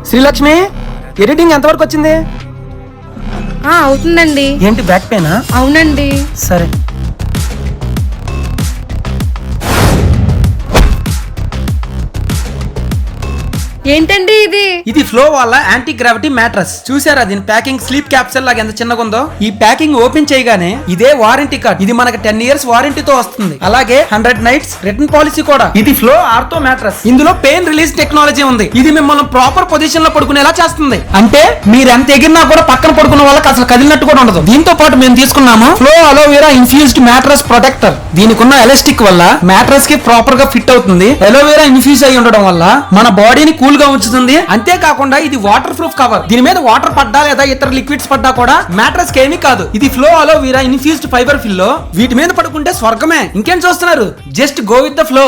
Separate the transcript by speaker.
Speaker 1: Srilakshmi, editing ఎంతవరకు వచ్చింది?
Speaker 2: అవుతుందండి.
Speaker 1: ఏంటి బ్యాక్ పెయినా?
Speaker 2: అవునండి.
Speaker 1: సరే.
Speaker 2: ఏంటండి ఇది?
Speaker 1: ఇది ఫ్లో వాళ్ళ యాంటీ గ్రావిటీ మ్యాట్రస్. చూసారా దీని ప్యాకింగ్? స్లీప్ క్యాప్సూల్ లాగా ఎంత చిన్నగా ఉందో. ఈ ప్యాకింగ్ ఓపెన్ చేయగానే ఇదే వారంటీ కార్డ్. ఇది మనకి 10 years వారంటీతో వస్తుంది. అలాగే 100 nights రిటర్న్ పాలసీ కూడా. ఇది ఫ్లో ఆర్థో మ్యాట్రస్. ఇందులో పెయిన్ రిలీజ్ టెక్నాలజీ ఉంది. ఇది మిమ్మల్ని ప్రాపర్ పొజిషన్ లో పడుకునేలా చేస్తుంది. అంటే మీరు ఎంత ఎగిరినా కూడా పక్కన పడుకున్న వాళ్ళకి అసలు కదిలినట్టు కూడా ఉండదు. దీంతో పాటు మేము తీసుకున్నాము flow aloe vera infused mattress protector. దీనికి ఉన్న ఎలాస్టిక్ వల్ల మ్యాట్రస్ కి ప్రాపర్ గా ఫిట్ అవుతుంది. అలోవెరా ఇన్ఫ్యూజ్ అయి ఉండడం వల్ల మన బాడీని కూల్ గా ఉంచుతుంది. అంతేకాకుండా ఇది వాటర్ ప్రూఫ్ కవర్. దీని మీద వాటర్ పడ్డా లేదా ఇతర లిక్విడ్స్ పడ్డా కూడా మ్యాట్రస్ కి ఏమీ కాదు. ఇది ఫ్లో అలోవెరా ఇన్ఫ్యూజ్డ్ ఫైబర్ ఫిల్లో. వీటి మీద పడుకుంటే స్వర్గమే. ఇంకేం చూస్తున్నారు? Just go with the flow.